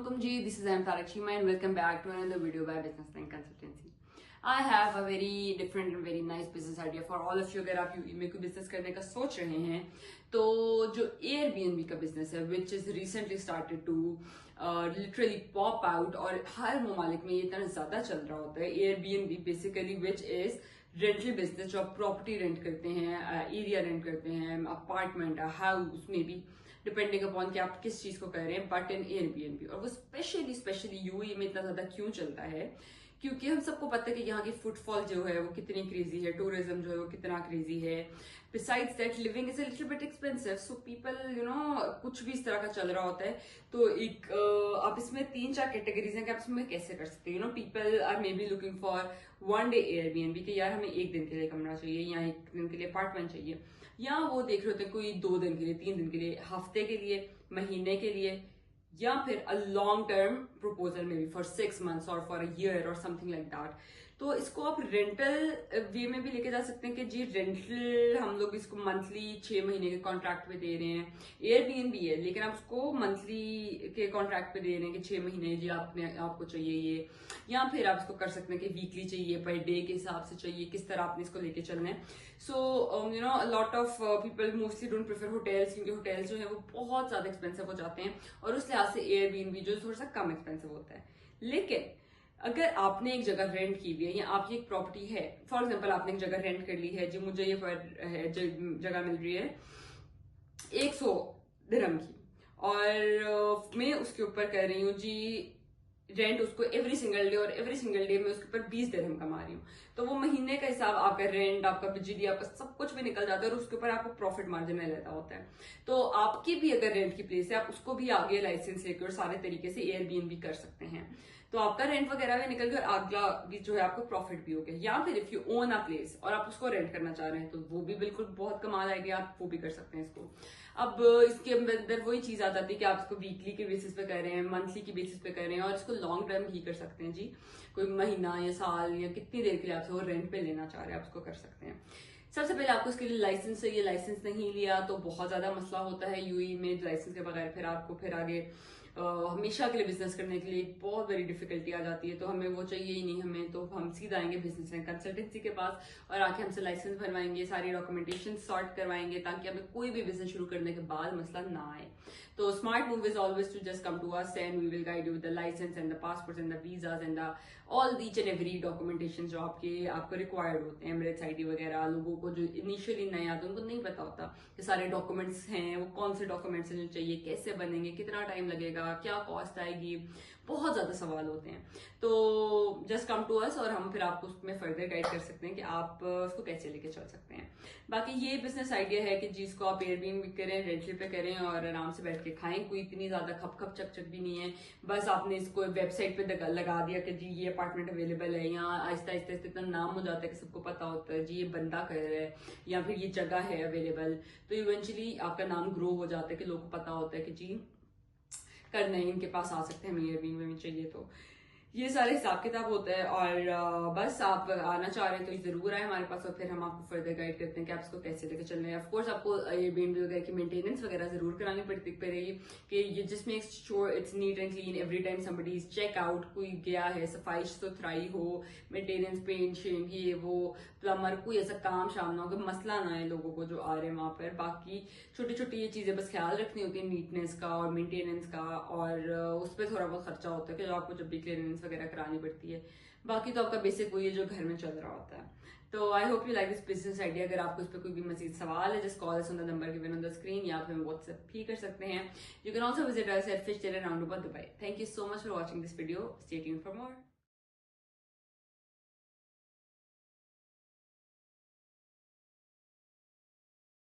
Assalamualaikum ji, this is I am Tarak Shima and welcome back to another video by Business Line Consultancy. I have a very different and very nice business idea for all of you. अगर आप UAE में कोई business करने का सोच रहे हैं तो जो Airbnb का बिजनेस है which is recently started to literally pop out और हर ममालिक में ये इतना ज्यादा चल रहा होता है. Airbnb basically which is rental business, जो आप प्रॉपर्टी रेंट करते हैं, एरिया रेंट करते हैं, अपार्टमेंट, हाउस में भी डिपेंडिंग अपॉन कि आप किस चीज को कर रहे हैं, बट इन एयरबीएनबी. और वो स्पेशली यूएई में इतना ज्यादा क्यों चलता है, क्योंकि हम सबको पता है कि यहाँ की फुटफॉल जो है वो कितनी क्रेजी है, टूरिज्म जो है वो कितना क्रेजी है. Besides that living is a little bit expensive, so people कुछ भी इस तरह का चल रहा होता है. तो एक आप इसमें 3-4 कैटेगरीज हैं कि आप इसमें कैसे कर सकते हैं. People are maybe looking for one day Airbnb कि यार हमें 1 दिन के लिए कमरा चाहिए या 1 दिन के लिए अपार्टमेंट चाहिए, या वो देख रहे होते हैं कोई 2 दिन के लिए, 3 दिन के लिए, हफ्ते के लिए, महीने के लिए, या फिर अ लॉन्ग टर्म प्रपोजल में भी फॉर 6 months और फॉर अ ईयर और समथिंग लाइक दैट. तो इसको आप रेंटल वे में भी लेके जा सकते हैं कि जी रेंटल हम लोग इसको मंथली 6 महीने के कॉन्ट्रैक्ट पे दे रहे हैं. एयरबीएनबी है लेकिन आप उसको मंथली के कॉन्ट्रैक्ट पे दे रहे हैं कि 6 महीने जी आपको चाहिए ये, या फिर आप इसको कर सकते हैं कि वीकली चाहिए, पर डे के हिसाब से चाहिए, किस तरह आपने इसको लेके चलना है. So lot of people mostly don't prefer hotels, क्योंकि होटल्स जो है वो बहुत ज्यादा एक्सपेंसिव हो जाते हैं और उस लिहाज से एयरबीएनबी जो थोड़ा सा कम एक्सपेंसिव होता है. लेकिन अगर आपने एक जगह रेंट की हुई है या आपकी एक प्रॉपर्टी है, फॉर एग्जांपल आपने एक जगह रेंट कर ली है जी, मुझे ये जगह मिल रही है 100 दिरहम की और मैं उसके ऊपर कर रही हूँ जी रेंट उसको एवरी सिंगल डे, और एवरी सिंगल डे में उसके ऊपर 20 दिरहम कमा रही हूँ. तो वो महीने का हिसाब आपका रेंट, आपका बिजली, आपका सब कुछ भी निकल जाता है और उसके ऊपर आपको प्रॉफिट मार्जिन रहता होता है. तो आपकी भी अगर रेंट की प्लेस है, आप उसको भी आगे लाइसेंस लेकर और सारे तरीके से एयरबीएनबी कर सकते हैं. तो आपका रेंट वगैरह भी निकल गया और अगला भी जो है आपको प्रॉफिट भी हो गया. या फिर if you own a place और आप उसको रेंट करना चाह रहे हैं तो वो भी बिल्कुल बहुत कमाल आएगी, आप वो भी कर सकते हैं इसको. अब इसके अंदर वही चीज आ जाती है कि आप इसको वीकली के बेसिस पे कर रहे हैं, मंथली की बेसिस पे कर रहे हैं, और इसको लॉन्ग टर्म भी कर सकते हैं जी. कोई महीना या साल या कितनी देर के लिए आपसे वो रेंट पे लेना चाह रहे हैं, आप उसको कर सकते हैं. सबसे पहले आपको इसके लिए लाइसेंस चाहिए. लाइसेंस नहीं लिया तो बहुत ज्यादा मसला होता है यूएई में. लाइसेंस के बगैर फिर आपको फिर आगे हमेशा के लिए बिजनेस करने के लिए बहुत बड़ी डिफिकल्टी आ जाती है. तो हमें वो चाहिए ही नहीं. हमें तो हम सीधा आएंगे बिजनेस लाइन कंसल्टेंसी के पास और आके हमसे लाइसेंस बनवाएंगे, सारी डॉक्यूमेंटेशन सॉर्ट करवाएंगे ताकि हमें कोई भी बिजनेस शुरू करने के बाद मसला ना आए. तो smart move is always to just come to us and we will guide you with the licence and the passport and the visas and the all each and every documentation जो आपको रिक्वायर्ड होते हैं. Emirates ID वगैरह लोगों को जो initially नए आते हैं उनको नहीं पता होता कि सारे डॉक्यूमेंट्स हैं, वो कौन से डॉक्यूमेंट्स चाहिए, कैसे बनेंगे, कितना टाइम लगेगा, क्या कॉस्ट आएगी, बहुत ज्यादा सवाल होते हैं. तो जस्ट कम टू अस और हम फिर आपको उसमें फर्दर गाइड कर सकते हैं कि आप उसको कैसे लेके चल सकते हैं. बाकी ये बिजनेस आइडिया है कि जिसको आप एयरबीएनबी करें, रेंटल पे करें और आराम से बैठ के खाएं. कोई इतनी ज्यादा खप चक भी नहीं है. बस आपने इसको वेबसाइट पे लगा दिया कि जी ये अपार्टमेंट अवेलेबल है. यहाँ आहिस्ता आहिस्ता इतना नाम हो जाता है कि सबको पता होता है जी ये बंदा कर रहा है या फिर ये जगह है अवेलेबल. तो इवेंचुअली आपका नाम ग्रो हो जाता है कि लोगों को पता होता है कि जी करना है, इनके पास आ सकते हैं, हमें एयरबीएनबी में चाहिए. तो ये सारे हिसाब किताब होता है. और बस आप आना चाह रहे हैं तो जरूर आए हमारे पास और फिर हम आपको फर्दर गाइड करते हैं कि आप इसको कैसे लेकर चल रहे हैं. ऑफकोर्स आपको एयरबीएनबी वगैरह की मेंटेनेंस वगैरह जरूर करानी पड़ेगी कि ये जिस makes sure it's neat and clean every time somebody is check out. कोई गया है, सफाई सुथराई हो, मेंटेनेंस, पेंट शेंट, ये वो, प्लम्बर, कोई ऐसा काम शाम ना हो कि मसला ना आए लोगों को जो आ रहे हैं वहां पर. बाकी छोटी छोटी ये चीजें बस ख्याल रखनी होती है, नीटनेस का और मेंटेनेंस का, और उस पर थोड़ा बहुत खर्चा होता है कि जो आपको जब भी क्लीनिंग वगैरह करानी पड़ती है. बाकी तो आपका बेसिक वही है जो घर में चल रहा होता है. तो I hope you like this business idea. अगर आपको इस पर कोई भी मजीद सवाल है, just call us on the number given on the screen, या फिर व्हाट्सएप भी कर सकते हैं. You can also visit us at fish tail around Dubai. Thank you so much for watching this video. Stay tuned for more.